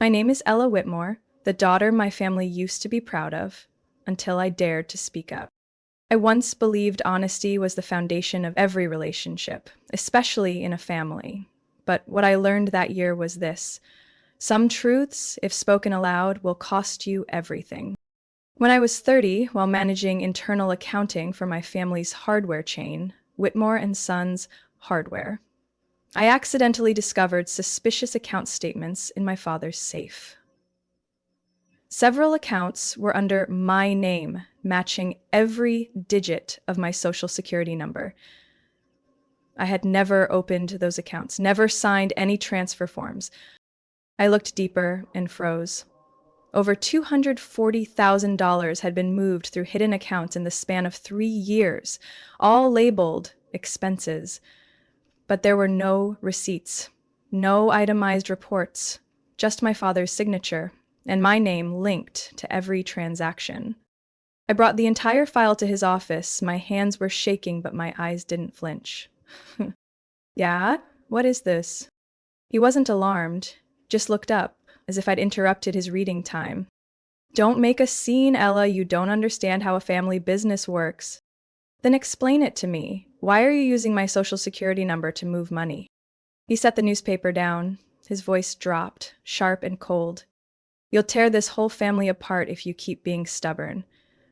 My name is Ella Whitmore, the daughter my family used to be proud of, until I dared to speak up. I once believed honesty was the foundation of every relationship, especially in a family. But what I learned that year was this: some truths, if spoken aloud, will cost you everything. When I was 30, while managing internal accounting for my family's hardware chain, Whitmore and Sons Hardware, I accidentally discovered suspicious account statements in my father's safe. Several accounts were under my name, matching every digit of my social security number. I had never opened those accounts, never signed any transfer forms. I looked deeper and froze. Over $240,000 had been moved through hidden accounts in the span of 3 years, all labeled expenses. But there were no receipts, no itemized reports, just my father's signature, and my name linked to every transaction. I brought the entire file to his office. My hands were shaking, but my eyes didn't flinch. Yeah? What is this? He wasn't alarmed, just looked up, as if I'd interrupted his reading time. Don't make a scene, Ella. You don't understand how a family business works. Then explain it to me. Why are you using my social security number to move money? He set the newspaper down. His voice dropped, sharp and cold. You'll tear this whole family apart if you keep being stubborn.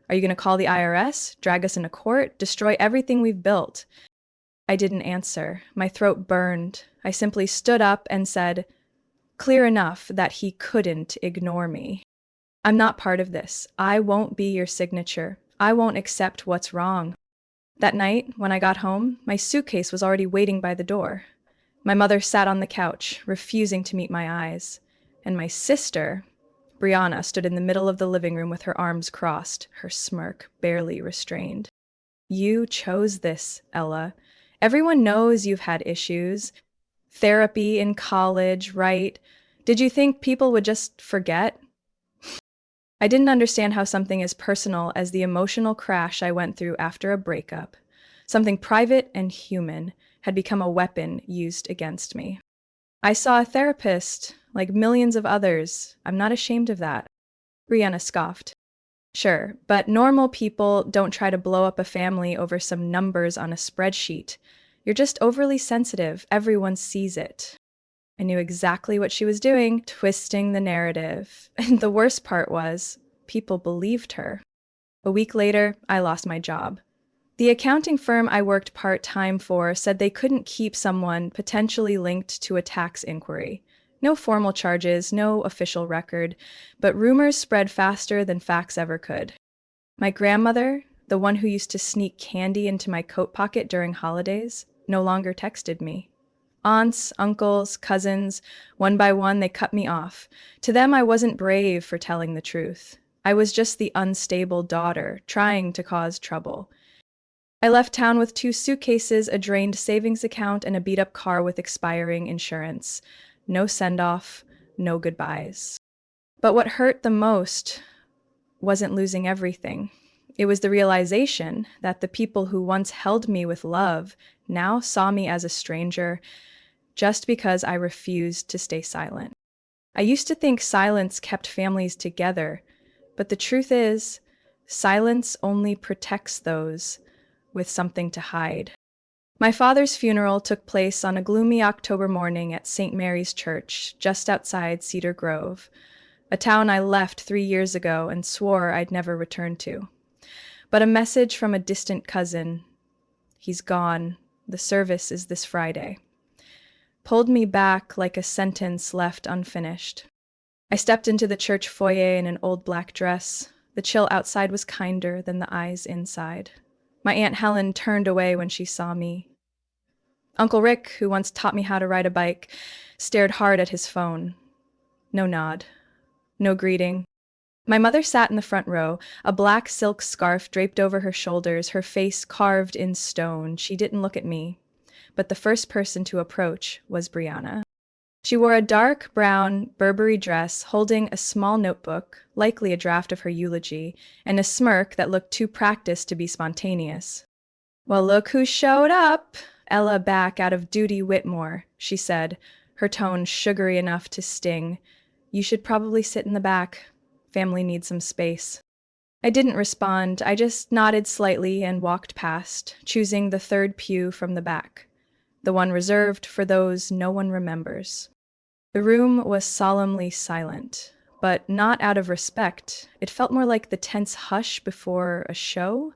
Are you going to call the IRS, drag us into court, destroy everything we've built? I didn't answer. My throat burned. I simply stood up and said, clear enough that he couldn't ignore me. I'm not part of this. I won't be your signature. I won't accept what's wrong. That night, when I got home, my suitcase was already waiting by the door. My mother sat on the couch, refusing to meet my eyes. And my sister, Briana, stood in the middle of the living room with her arms crossed, her smirk barely restrained. You chose this, Ella. Everyone knows you've had issues. Therapy in college, right? Did you think people would just forget? I didn't understand how something as personal as the emotional crash I went through after a breakup, something private and human, had become a weapon used against me. I saw a therapist, like millions of others. I'm not ashamed of that. Briana scoffed. Sure, but normal people don't try to blow up a family over some numbers on a spreadsheet. You're just overly sensitive. Everyone sees it. I knew exactly what she was doing, twisting the narrative. And the worst part was, people believed her. A week later, I lost my job. The accounting firm I worked part-time for said they couldn't keep someone potentially linked to a tax inquiry. No formal charges, no official record, but rumors spread faster than facts ever could. My grandmother, the one who used to sneak candy into my coat pocket during holidays, no longer texted me. Aunts, uncles, cousins, one by one, they cut me off. To them, I wasn't brave for telling the truth. I was just the unstable daughter, trying to cause trouble. I left town with 2 suitcases, a drained savings account, and a beat-up car with expiring insurance. No send-off, no goodbyes. But what hurt the most wasn't losing everything. It was the realization that the people who once held me with love now saw me as a stranger just because I refused to stay silent. I used to think silence kept families together, but the truth is, silence only protects those with something to hide. My father's funeral took place on a gloomy October morning at St. Mary's Church, just outside Cedar Grove, a town I left 3 years ago and swore I'd never return to. But a message from a distant cousin, he's gone, the service is this Friday, pulled me back like a sentence left unfinished. I stepped into the church foyer in an old black dress. The chill outside was kinder than the eyes inside. My Aunt Helen turned away when she saw me. Uncle Rick, who once taught me how to ride a bike, stared hard at his phone. No nod. No greeting. My mother sat in the front row, a black silk scarf draped over her shoulders, her face carved in stone. She didn't look at me, but the first person to approach was Briana. She wore a dark brown Burberry dress, holding a small notebook, likely a draft of her eulogy, and a smirk that looked too practiced to be spontaneous. Well, look who showed up! Ella back out of duty Whitmore, she said, her tone sugary enough to sting. You should probably sit in the back. Family needs some space. I didn't respond. I just nodded slightly and walked past, choosing the third pew from the back, the one reserved for those no one remembers. The room was solemnly silent, but not out of respect. It felt more like the tense hush before a show.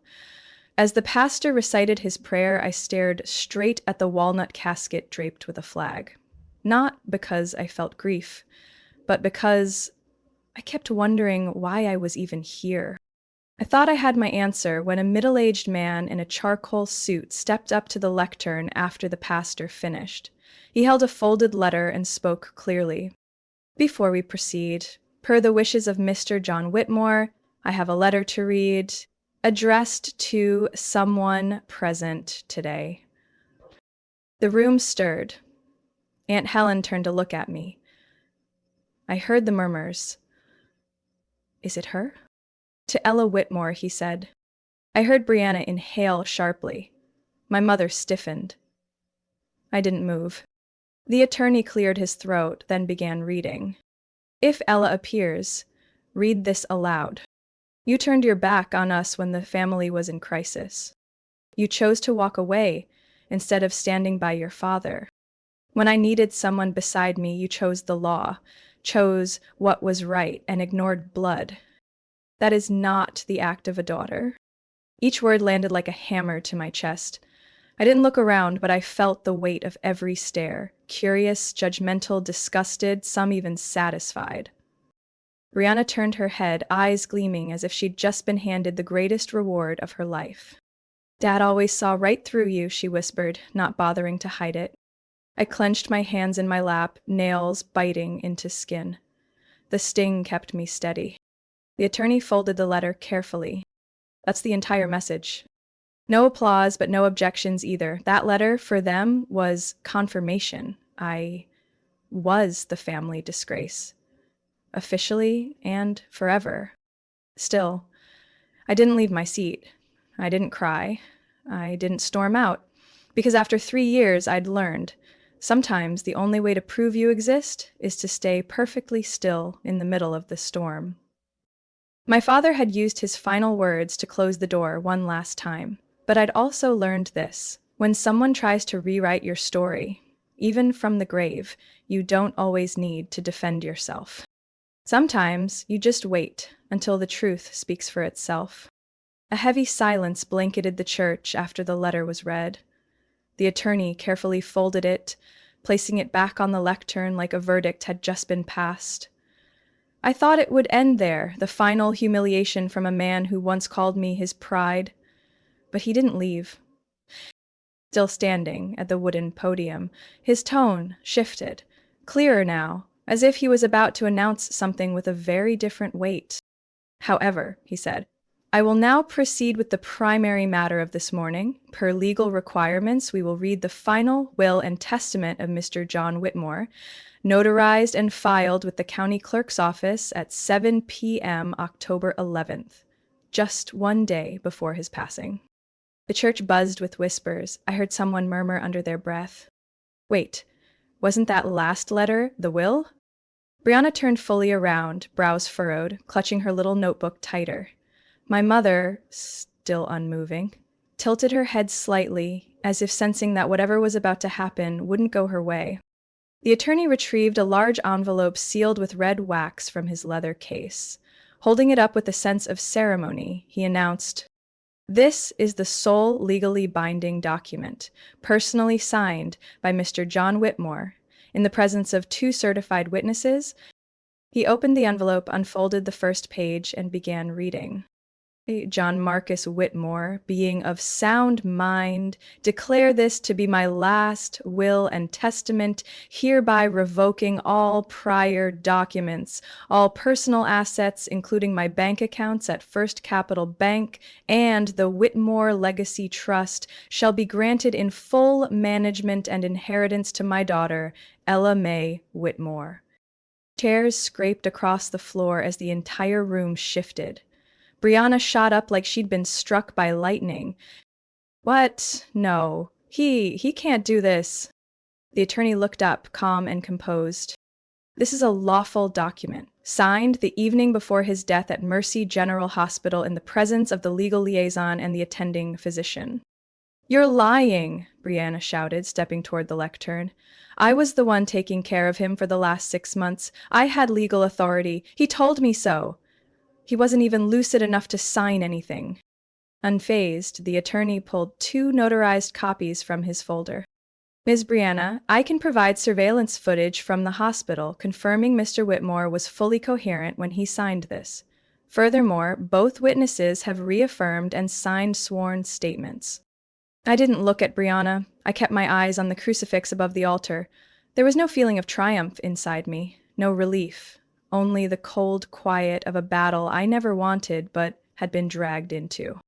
As the pastor recited his prayer, I stared straight at the walnut casket draped with a flag. Not because I felt grief, but because I kept wondering why I was even here. I thought I had my answer when a middle-aged man in a charcoal suit stepped up to the lectern after the pastor finished. He held a folded letter and spoke clearly. Before we proceed, per the wishes of Mr. John Whitmore, I have a letter to read, addressed to someone present today. The room stirred. Aunt Helen turned to look at me. I heard the murmurs. Is it her? To Ella Whitmore, he said. I heard Briana inhale sharply. My mother stiffened. I didn't move. The attorney cleared his throat, then began reading. If Ella appears, read this aloud. You turned your back on us when the family was in crisis. You chose to walk away instead of standing by your father. When I needed someone beside me, you chose the law, chose what was right, and ignored blood. That is not the act of a daughter. Each word landed like a hammer to my chest. I didn't look around, but I felt the weight of every stare, curious, judgmental, disgusted, some even satisfied. Briana turned her head, eyes gleaming as if she'd just been handed the greatest reward of her life. Dad always saw right through you, she whispered, not bothering to hide it. I clenched my hands in my lap, nails biting into skin. The sting kept me steady. The attorney folded the letter carefully. That's the entire message. No applause, but no objections either. That letter, for them, was confirmation. I was the family disgrace. Officially and forever. Still, I didn't leave my seat. I didn't cry. I didn't storm out. Because after 3 years, I'd learned. Sometimes the only way to prove you exist is to stay perfectly still in the middle of the storm. My father had used his final words to close the door one last time, but I'd also learned this. When someone tries to rewrite your story, even from the grave, you don't always need to defend yourself. Sometimes you just wait until the truth speaks for itself. A heavy silence blanketed the church after the letter was read. The attorney carefully folded it, placing it back on the lectern like a verdict had just been passed. I thought it would end there, the final humiliation from a man who once called me his pride. But he didn't leave. Still standing at the wooden podium, his tone shifted, clearer now, as if he was about to announce something with a very different weight. However, he said, I will now proceed with the primary matter of this morning. Per legal requirements, we will read the final will and testament of Mr. John Whitmore, notarized and filed with the county clerk's office at 7 p.m. October 11th, just 1 day before his passing. The church buzzed with whispers. I heard someone murmur under their breath. Wait, wasn't that last letter the will? Briana turned fully around, brows furrowed, clutching her little notebook tighter. My mother, still unmoving, tilted her head slightly, as if sensing that whatever was about to happen wouldn't go her way. The attorney retrieved a large envelope sealed with red wax from his leather case. Holding it up with a sense of ceremony, he announced, This is the sole legally binding document, personally signed by Mr. John Whitmore, in the presence of 2 certified witnesses. He opened the envelope, unfolded the first page, and began reading. John Marcus Whitmore, being of sound mind, declare this to be my last will and testament, hereby revoking all prior documents, all personal assets, including my bank accounts at First Capital Bank and the Whitmore Legacy Trust, shall be granted in full management and inheritance to my daughter, Ella May Whitmore. Chairs scraped across the floor as the entire room shifted. Briana shot up like she'd been struck by lightning. What? No. He can't do this. The attorney looked up, calm and composed. This is a lawful document, signed the evening before his death at Mercy General Hospital in the presence of the legal liaison and the attending physician. You're lying, Briana shouted, stepping toward the lectern. I was the one taking care of him for the last 6 months. I had legal authority. He told me so. He wasn't even lucid enough to sign anything. Unfazed, the attorney pulled 2 notarized copies from his folder. Ms. Briana, I can provide surveillance footage from the hospital confirming Mr. Whitmore was fully coherent when he signed this. Furthermore, both witnesses have reaffirmed and signed sworn statements. I didn't look at Briana. I kept my eyes on the crucifix above the altar. There was no feeling of triumph inside me, no relief, only the cold quiet of a battle I never wanted but had been dragged into.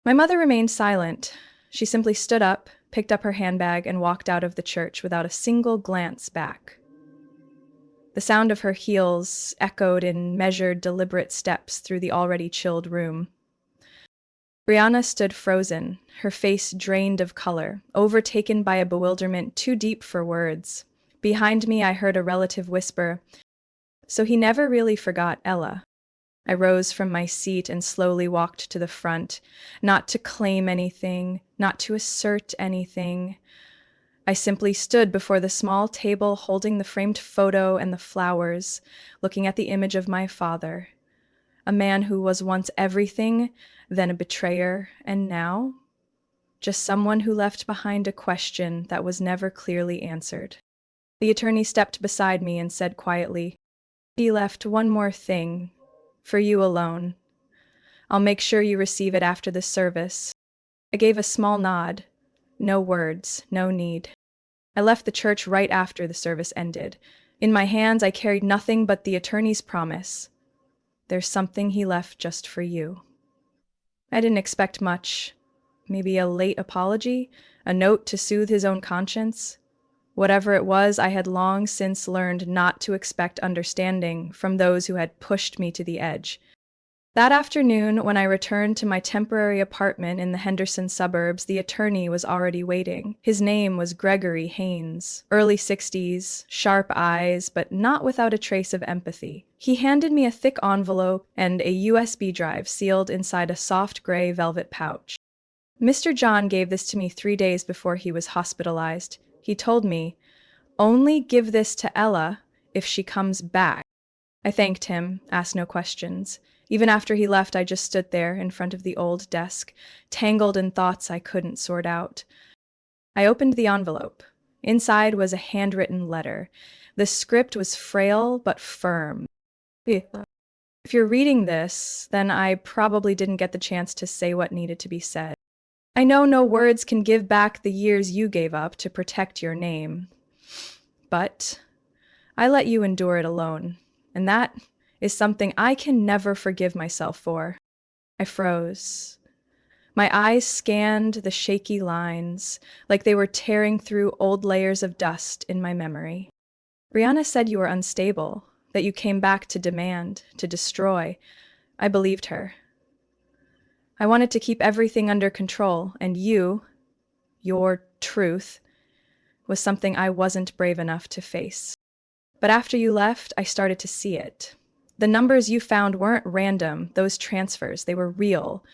My mother remained silent. She simply stood up, picked up her handbag, and walked out of the church without a single glance back. The sound of her heels echoed in measured, deliberate steps through the already chilled room. Briana stood frozen, her face drained of color, overtaken by a bewilderment too deep for words. Behind me, I heard a relative whisper, "So he never really forgot Ella." I rose from my seat and slowly walked to the front, not to claim anything, not to assert anything. I simply stood before the small table holding the framed photo and the flowers, looking at the image of my father, a man who was once everything, then a betrayer, and now just someone who left behind a question that was never clearly answered. The attorney stepped beside me and said quietly, "He left one more thing. For you alone. I'll make sure you receive it after the service." I gave a small nod. No words, no need. I left the church right after the service ended. In my hands, I carried nothing but the attorney's promise. There's something he left just for you. I didn't expect much. Maybe a late apology, a note to soothe his own conscience. Whatever it was, I had long since learned not to expect understanding from those who had pushed me to the edge. That afternoon, when I returned to my temporary apartment in the Henderson suburbs, the attorney was already waiting. His name was Gregory Haynes, early 60s, sharp eyes, but not without a trace of empathy. He handed me a thick envelope and a USB drive sealed inside a soft gray velvet pouch. "Mr. John gave this to me 3 days before he was hospitalized. He told me, 'Only give this to Ella if she comes back.'" I thanked him, asked no questions. Even after he left, I just stood there in front of the old desk, tangled in thoughts I couldn't sort out. I opened the envelope. Inside was a handwritten letter. The script was frail but firm. If you're reading this, then I probably didn't get the chance to say what needed to be said. I know no words can give back the years you gave up to protect your name. But I let you endure it alone, and that is something I can never forgive myself for. I froze. My eyes scanned the shaky lines, like they were tearing through old layers of dust in my memory. Briana said you were unstable, that you came back to demand, to destroy. I believed her. I wanted to keep everything under control, and your truth, was something I wasn't brave enough to face. But after you left, I started to see it. The numbers you found weren't random, those transfers, they were real.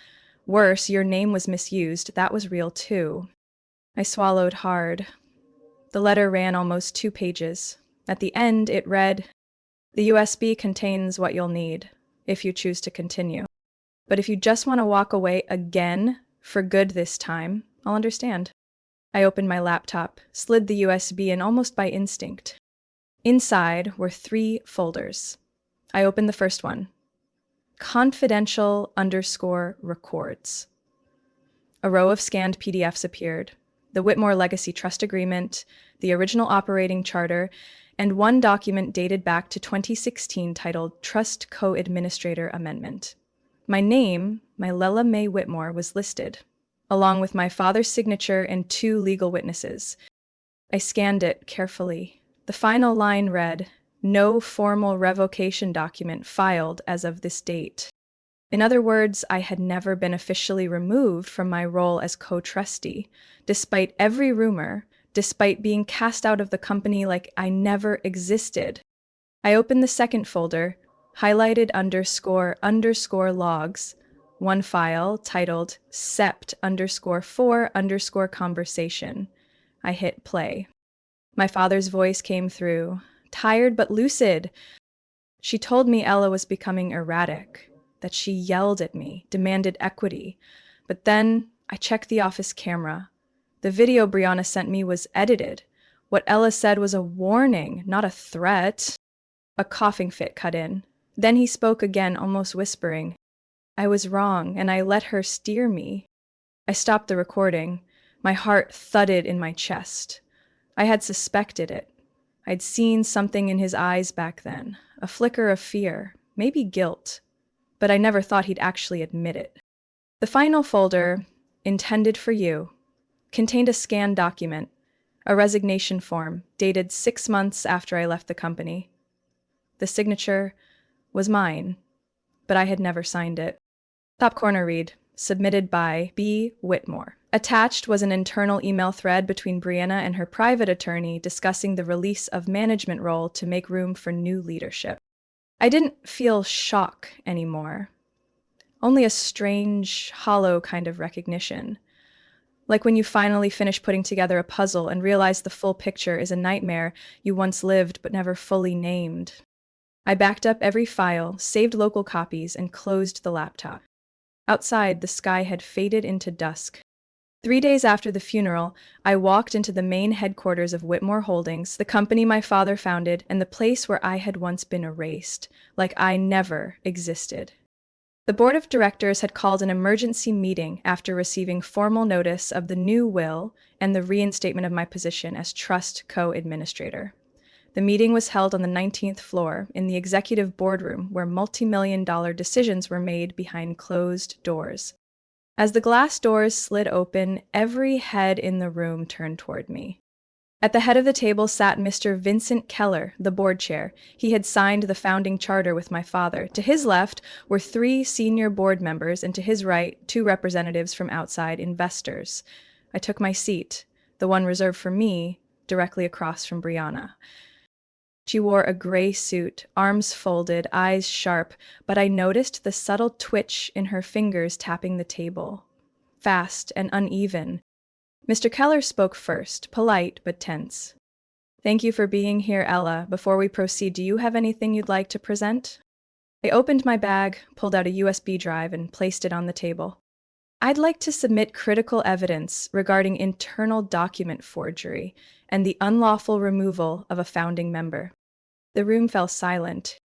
Worse, your name was misused, that was real too. I swallowed hard. The letter ran almost 2 pages. At the end, it read, "The USB contains what you'll need, if you choose to continue. But if you just want to walk away again, for good this time, I'll understand." I opened my laptop, slid the USB in almost by instinct. Inside were 3 folders. I opened the first one. Confidential_records. A row of scanned PDFs appeared. The Whitmore Legacy Trust Agreement, the original operating charter, and one document dated back to 2016 titled Trust Co-Administrator Amendment. My name, Lela Mae Whitmore, was listed, along with my father's signature and 2 legal witnesses. I scanned it carefully. The final line read, "No formal revocation document filed as of this date." In other words, I had never been officially removed from my role as co-trustee, despite every rumor, despite being cast out of the company like I never existed. I opened the second folder, highlighted __ logs, one file titled sept_4_ conversation. I hit play. My father's voice came through, tired but lucid. She told me Ella was becoming erratic, that she yelled at me, demanded equity. But then I checked the office camera. The video Briana sent me was edited. What Ella said was a warning, not a threat. A coughing fit cut in. Then he spoke again, almost whispering. I was wrong, and I let her steer me. I stopped the recording. My heart thudded in my chest. I had suspected it. I'd seen something in his eyes back then, a flicker of fear, maybe guilt, but I never thought he'd actually admit it. The final folder, intended for you, contained a scanned document, a resignation form dated 6 months after I left the company. The signature was mine, but I had never signed it. Top corner read, submitted by B. Whitmore. Attached was an internal email thread between Briana and her private attorney discussing the release of management role to make room for new leadership. I didn't feel shock anymore, only a strange, hollow kind of recognition. Like when you finally finish putting together a puzzle and realize the full picture is a nightmare you once lived but never fully named. I backed up every file, saved local copies, and closed the laptop. Outside, the sky had faded into dusk. 3 days after the funeral, I walked into the main headquarters of Whitmore Holdings, the company my father founded, and the place where I had once been erased, like I never existed. The board of directors had called an emergency meeting after receiving formal notice of the new will and the reinstatement of my position as trust co-administrator. The meeting was held on the 19th floor in the executive boardroom where multi-million-dollar decisions were made behind closed doors. As the glass doors slid open, every head in the room turned toward me. At the head of the table sat Mr. Vincent Keller, the board chair. He had signed the founding charter with my father. To his left were 3 senior board members, and to his right, 2 representatives from outside investors. I took my seat, the one reserved for me, directly across from Briana. She wore a gray suit, arms folded, eyes sharp, but I noticed the subtle twitch in her fingers tapping the table. Fast and uneven. Mr. Keller spoke first, polite but tense. Thank you for being here, Ella. Before we proceed, do you have anything you'd like to present? I opened my bag, pulled out a USB drive, and placed it on the table. I'd like to submit critical evidence regarding internal document forgery and the unlawful removal of a founding member. The room fell silent.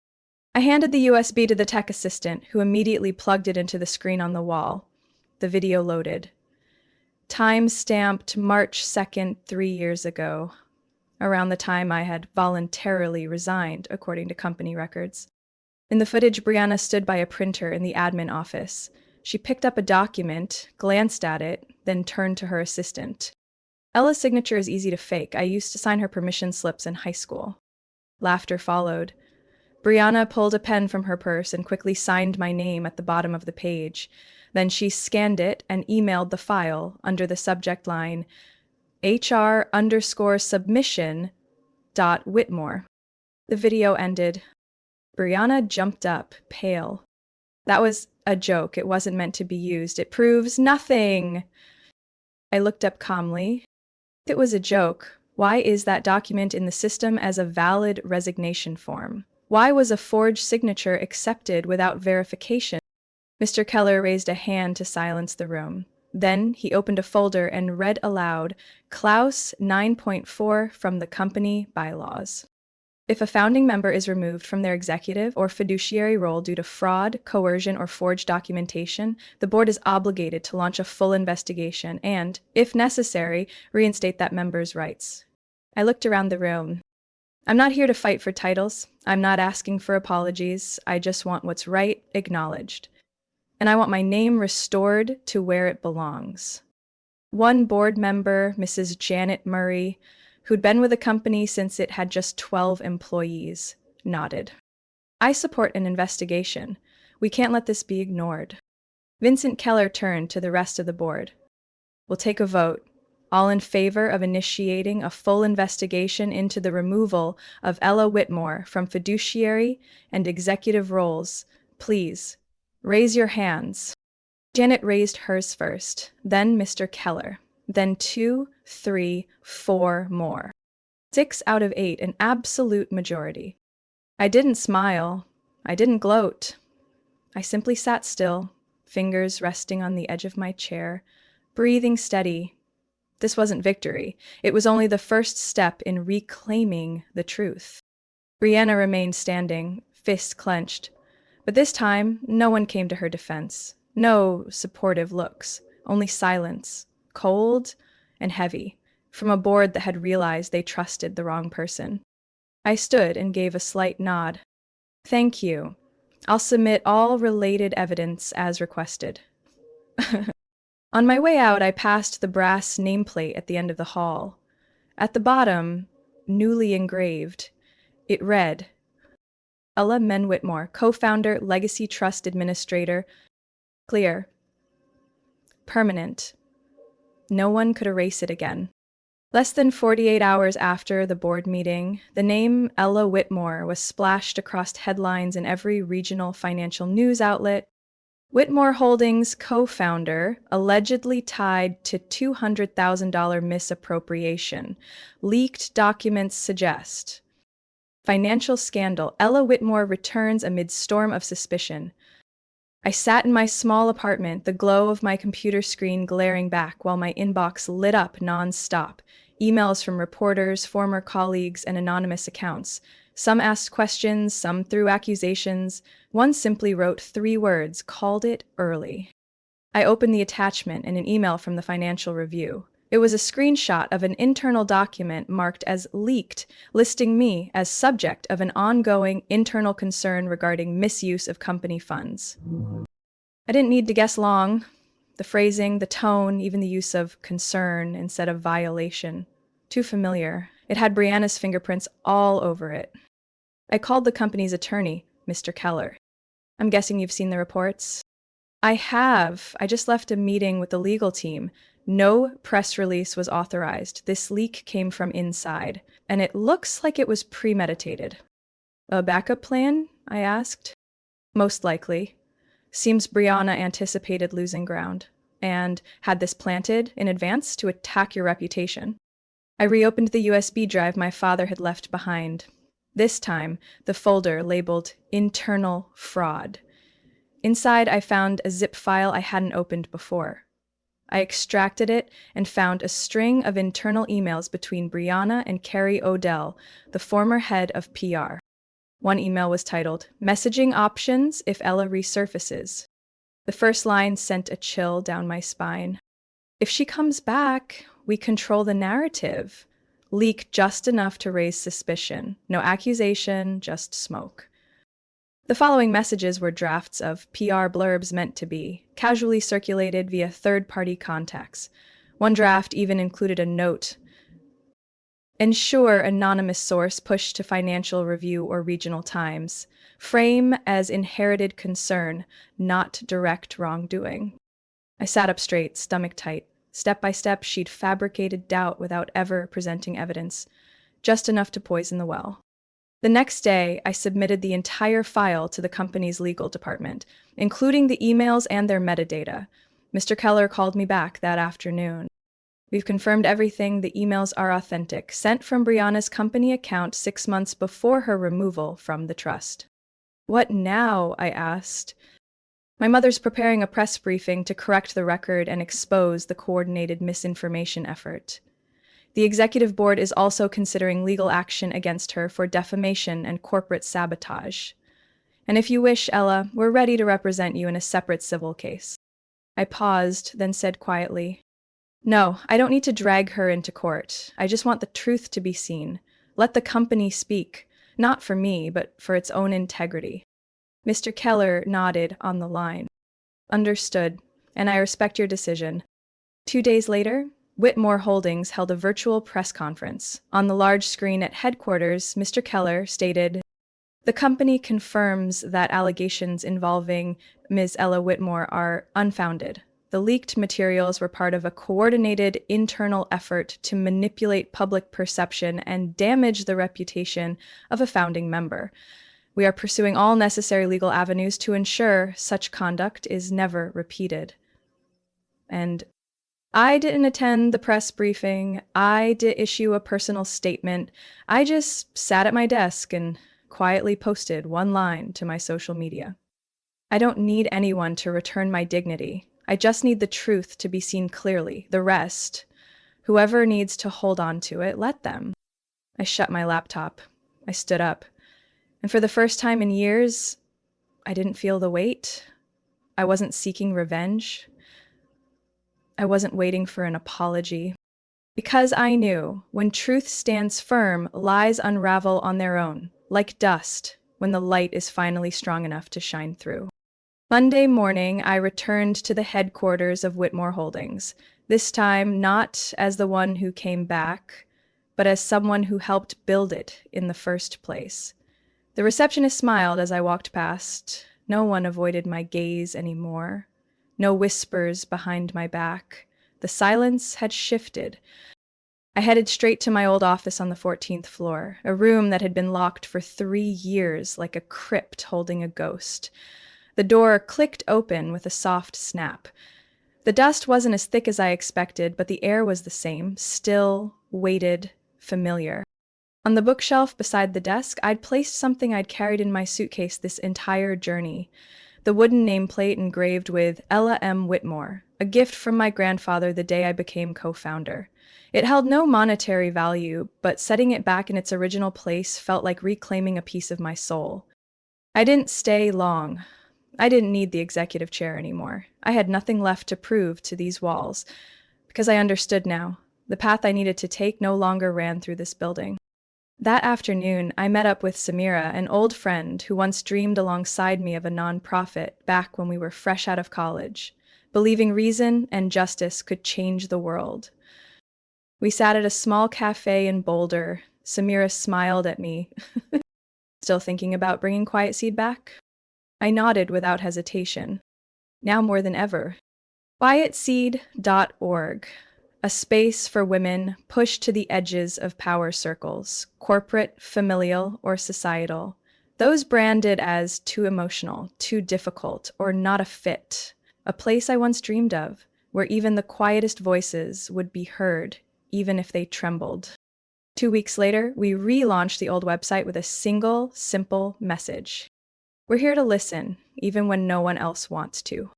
I handed the USB to the tech assistant, who immediately plugged it into the screen on the wall. The video loaded. Time stamped March 2nd, 3 years ago, around the time I had voluntarily resigned, according to company records. In the footage, Briana stood by a printer in the admin office. She picked up a document, glanced at it, then turned to her assistant. Ella's signature is easy to fake. I used to sign her permission slips in high school. Laughter followed. Briana pulled a pen from her purse and quickly signed my name at the bottom of the page. Then she scanned it and emailed the file under the subject line HR_submission.Whitmore. The video ended. Briana jumped up, pale. That was a joke. It wasn't meant to be used. It proves nothing. I looked up calmly. If it was a joke, why is that document in the system as a valid resignation form? Why was a forged signature accepted without verification? Mr. Keller raised a hand to silence the room. Then he opened a folder and read aloud, Clause 9.4 from the company bylaws. If a founding member is removed from their executive or fiduciary role due to fraud, coercion, or forged documentation, the board is obligated to launch a full investigation and, if necessary, reinstate that member's rights. I looked around the room. I'm not here to fight for titles. I'm not asking for apologies. I just want what's right acknowledged. And I want my name restored to where it belongs. One board member, Mrs. Janet Murray, who'd been with the company since it had just 12 employees, nodded. I support an investigation. We can't let this be ignored. Vincent Keller turned to the rest of the board. We'll take a vote. All in favor of initiating a full investigation into the removal of Ella Whitmore from fiduciary and executive roles, please raise your hands. Janet raised hers first, then Mr. Keller, then 2, 3, 4 more. 6 out of 8, an absolute majority. I didn't smile. I didn't gloat. I simply sat still, fingers resting on the edge of my chair, breathing steady. This wasn't victory. It was only the first step in reclaiming the truth. Briana remained standing, fists clenched. But this time, no one came to her defense. No supportive looks, only silence, cold and heavy, from a board that had realized they trusted the wrong person. I stood and gave a slight nod. Thank you. I'll submit all related evidence as requested. On my way out, I passed the brass nameplate at the end of the hall. At the bottom, newly engraved, it read, Ella Men Whitmore, co-founder, Legacy Trust Administrator. Clear. Permanent. No one could erase it again. Less than 48 hours after the board meeting, the name Ella Whitmore was splashed across headlines in every regional financial news outlet. Whitmore Holdings co-founder allegedly tied to $200,000 misappropriation. Leaked documents suggest. Financial scandal. Ella Whitmore returns amid storm of suspicion. I sat in my small apartment, the glow of my computer screen glaring back while my inbox lit up non-stop. Emails from reporters, former colleagues, and anonymous accounts. Some asked questions, some threw accusations. One simply wrote 3 words, called it early. I opened the attachment in an email from the Financial Review. It was a screenshot of an internal document marked as leaked, listing me as subject of an ongoing internal concern regarding misuse of company funds. I didn't need to guess long. The phrasing, the tone, even the use of concern instead of violation. Too familiar. It had Briana's fingerprints all over it. I called the company's attorney, Mr. Keller. I'm guessing you've seen the reports? I have. I just left a meeting with the legal team. No press release was authorized. This leak came from inside, and it looks like it was premeditated. A backup plan? I asked. Most likely. Seems Briana anticipated losing ground, and had this planted in advance to attack your reputation. I reopened the USB drive my father had left behind. This time, the folder labeled Internal Fraud. Inside, I found a zip file I hadn't opened before. I extracted it and found a string of internal emails between Briana and Carrie Odell, the former head of PR. One email was titled, Messaging Options if Ella Resurfaces. The first line sent a chill down my spine. If she comes back, we control the narrative. Leak just enough to raise suspicion. No accusation, just smoke. The following messages were drafts of PR blurbs meant to be, casually circulated via third-party contacts. One draft even included a note. Ensure anonymous source push to Financial Review or Regional Times. Frame as inherited concern, not direct wrongdoing. I sat up straight, stomach tight. Step by step, she'd fabricated doubt without ever presenting evidence, just enough to poison the well. The next day, I submitted the entire file to the company's legal department, including the emails and their metadata. Mr. Keller called me back that afternoon. We've confirmed everything. The emails are authentic, sent from Briana's company account 6 months before her removal from the trust. What now? I asked. My mother's preparing a press briefing to correct the record and expose the coordinated misinformation effort. The executive board is also considering legal action against her for defamation and corporate sabotage. And if you wish, Ella, we're ready to represent you in a separate civil case. I paused, then said quietly, No, I don't need to drag her into court. I just want the truth to be seen. Let the company speak, not for me, but for its own integrity. Mr. Keller nodded on the line. Understood, and I respect your decision. 2 days later, Whitmore Holdings held a virtual press conference. On the large screen at headquarters, Mr. Keller stated, The company confirms that allegations involving Ms. Ella Whitmore are unfounded. The leaked materials were part of a coordinated internal effort to manipulate public perception and damage the reputation of a founding member. We are pursuing all necessary legal avenues to ensure such conduct is never repeated. And I didn't attend the press briefing. I did issue a personal statement. I just sat at my desk and quietly posted one line to my social media. I don't need anyone to return my dignity. I just need the truth to be seen clearly. The rest, whoever needs to hold on to it, let them. I shut my laptop. I stood up. And for the first time in years, I didn't feel the weight. I wasn't seeking revenge. I wasn't waiting for an apology. Because I knew when truth stands firm, lies unravel on their own, like dust, when the light is finally strong enough to shine through. Monday morning, I returned to the headquarters of Whitmore Holdings, this time not as the one who came back, but as someone who helped build it in the first place. The receptionist smiled as I walked past. No one avoided my gaze anymore. No whispers behind my back. The silence had shifted. I headed straight to my old office on the 14th floor, a room that had been locked for 3 years like a crypt holding a ghost. The door clicked open with a soft snap. The dust wasn't as thick as I expected, but the air was the same, still, weighted, familiar. On the bookshelf beside the desk, I'd placed something I'd carried in my suitcase this entire journey. The wooden nameplate engraved with Ella M. Whitmore, a gift from my grandfather the day I became co-founder. It held no monetary value, but setting it back in its original place felt like reclaiming a piece of my soul. I didn't stay long. I didn't need the executive chair anymore. I had nothing left to prove to these walls, because I understood now. The path I needed to take no longer ran through this building. That afternoon, I met up with Samira, an old friend who once dreamed alongside me of a nonprofit back when we were fresh out of college, believing reason and justice could change the world. We sat at a small cafe in Boulder. Samira smiled at me. Still thinking about bringing Quiet Seed back? I nodded without hesitation. Now more than ever. Quietseed.org. A space for women pushed to the edges of power circles, corporate, familial, or societal. Those branded as too emotional, too difficult, or not a fit. A place I once dreamed of, where even the quietest voices would be heard, even if they trembled. 2 weeks later, we relaunched the old website with a single, simple message. We're here to listen, even when no one else wants to.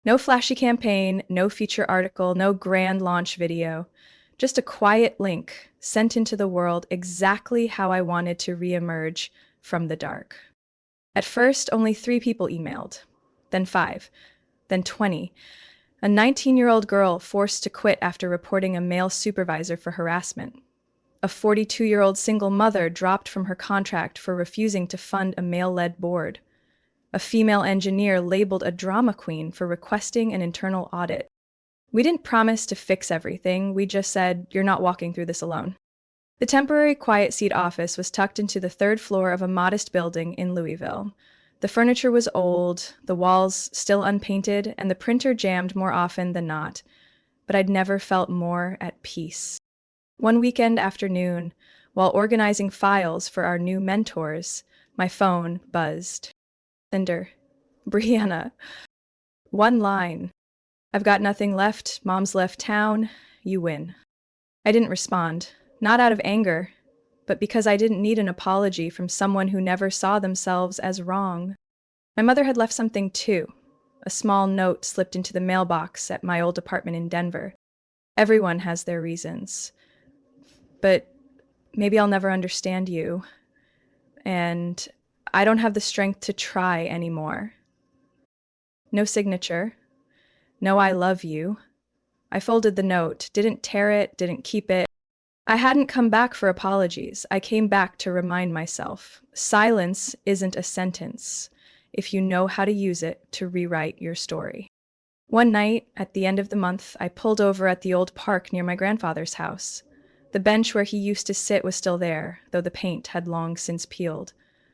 No flashy campaign, no feature article, no grand launch video. Just a quiet link sent into the world exactly how I wanted to reemerge from the dark. At first, only 3 people emailed, then 5, then 20. A 19-year-old girl forced to quit after reporting a male supervisor for harassment. A 42-year-old single mother dropped from her contract for refusing to fund a male-led board. A female engineer labeled a drama queen for requesting an internal audit. We didn't promise to fix everything, we just said, you're not walking through this alone. The temporary Quiet Seed office was tucked into the 3rd floor of a modest building in Louisville. The furniture was old, the walls still unpainted, and the printer jammed more often than not. But I'd never felt more at peace. One weekend afternoon, while organizing files for our new mentors, my phone buzzed. Cinder. Briana. One line. I've got nothing left, Mom's left town, you win. I didn't respond, not out of anger, but because I didn't need an apology from someone who never saw themselves as wrong. My mother had left something too. A small note slipped into the mailbox at my old apartment in Denver. Everyone has their reasons. But maybe I'll never understand you. And I don't have the strength to try anymore. No signature. No I love you. I folded the note, didn't tear it, didn't keep it. I hadn't come back for apologies. I came back to remind myself. Silence isn't a sentence if you know how to use it to rewrite your story. One night, at the end of the month, I pulled over at the old park near my grandfather's house. The bench where he used to sit was still there, though the paint had long since peeled.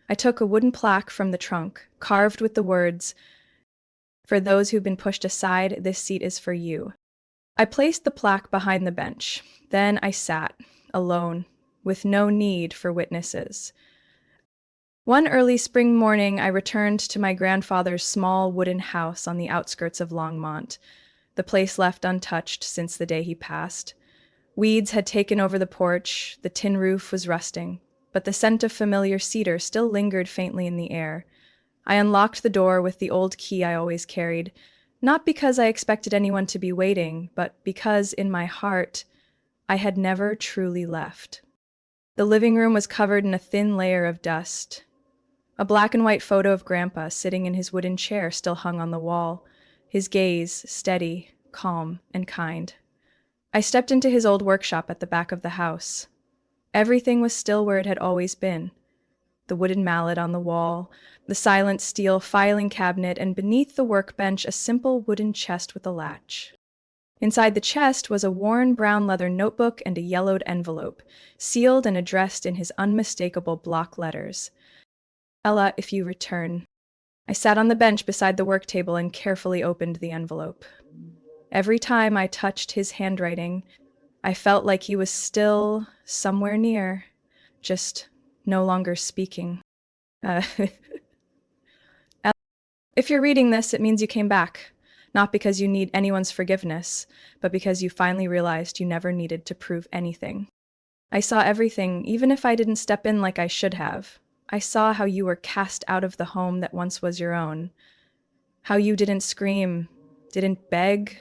I took a wooden plaque from the trunk, carved with the words, For those who've been pushed aside, this seat is for you. I placed the plaque behind the bench. Then I sat, alone, with no need for witnesses. One early spring morning, I returned to my grandfather's small wooden house on the outskirts of Longmont, the place left untouched since the day he passed. Weeds had taken over the porch, the tin roof was rusting, but the scent of familiar cedar still lingered faintly in the air. I unlocked the door with the old key I always carried, not because I expected anyone to be waiting, but because, in my heart, I had never truly left. The living room was covered in a thin layer of dust. A black and white photo of Grandpa sitting in his wooden chair still hung on the wall, his gaze steady, calm, and kind. I stepped into his old workshop at the back of the house. Everything was still where it had always been. The wooden mallet on the wall, the silent steel filing cabinet, and beneath the workbench a simple wooden chest with a latch. Inside the chest was a worn brown leather notebook and a yellowed envelope, sealed and addressed in his unmistakable block letters. Ella, if you return. I sat on the bench beside the work table and carefully opened the envelope. Every time I touched his handwriting, I felt like he was still somewhere near, just no longer speaking. If you're reading this, it means you came back, not because you need anyone's forgiveness, but because you finally realized you never needed to prove anything. I saw everything, even if I didn't step in like I should have. I saw how you were cast out of the home that once was your own. How you didn't scream, didn't beg,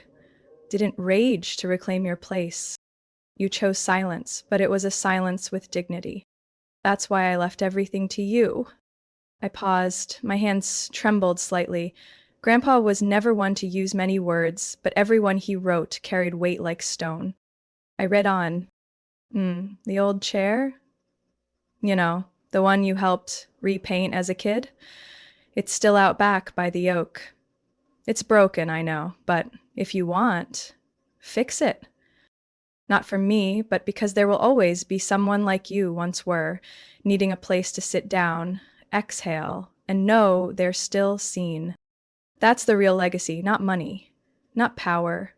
didn't rage to reclaim your place. You chose silence, but it was a silence with dignity. That's why I left everything to you. I paused. My hands trembled slightly. Grandpa was never one to use many words, but every one he wrote carried weight like stone. I read on. The old chair? You know, the one you helped repaint as a kid? It's still out back by the oak. It's broken, I know, but if you want, fix it. Not for me, but because there will always be someone like you once were, needing a place to sit down, exhale, and know they're still seen. That's the real legacy, not money, not power,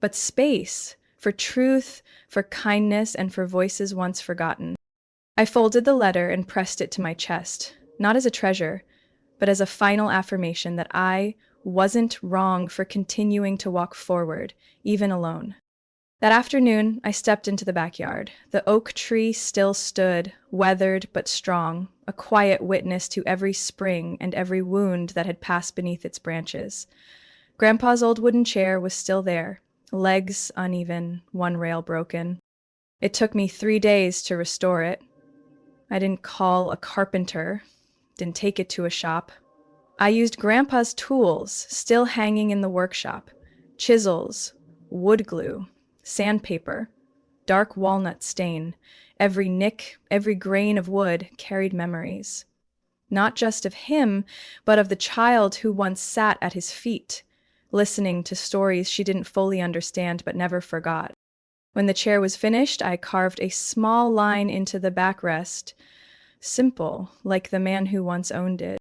but space for truth, for kindness, and for voices once forgotten. I folded the letter and pressed it to my chest, not as a treasure, but as a final affirmation that I wasn't wrong for continuing to walk forward, even alone. That afternoon, I stepped into the backyard. The oak tree still stood, weathered but strong, a quiet witness to every spring and every wound that had passed beneath its branches. Grandpa's old wooden chair was still there, legs uneven, one rail broken. It took me 3 days to restore it. I didn't call a carpenter, didn't take it to a shop. I used Grandpa's tools, still hanging in the workshop, chisels, wood glue, sandpaper, dark walnut stain. Every nick, every grain of wood carried memories. Not just of him, but of the child who once sat at his feet, listening to stories she didn't fully understand but never forgot. When the chair was finished, I carved a small line into the backrest, simple, like the man who once owned it.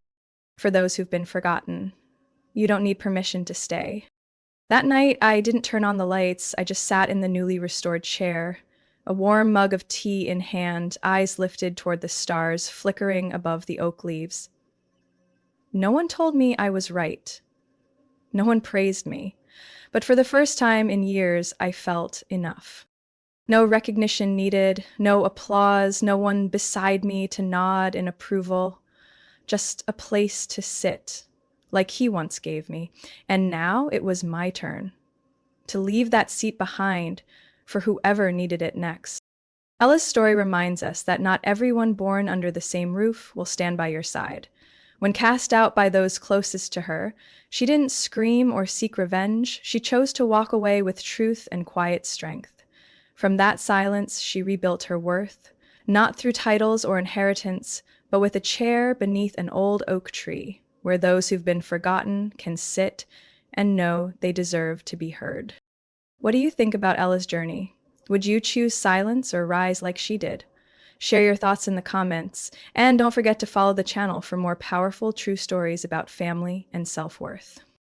For those who've been forgotten, you don't need permission to stay. That night, I didn't turn on the lights. I just sat in the newly restored chair, a warm mug of tea in hand, eyes lifted toward the stars flickering above the oak leaves. No one told me I was right. No one praised me. But for the first time in years, I felt enough. No recognition needed, no applause, no one beside me to nod in approval. Just a place to sit, like he once gave me. And now it was my turn to leave that seat behind for whoever needed it next. Ella's story reminds us that not everyone born under the same roof will stand by your side. When cast out by those closest to her, she didn't scream or seek revenge. She chose to walk away with truth and quiet strength. From that silence, she rebuilt her worth, not through titles or inheritance, but with a chair beneath an old oak tree, where those who've been forgotten can sit and know they deserve to be heard. What do you think about Ella's journey? Would you choose silence or rise like she did? Share your thoughts in the comments, and don't forget to follow the channel for more powerful true stories about family and self-worth.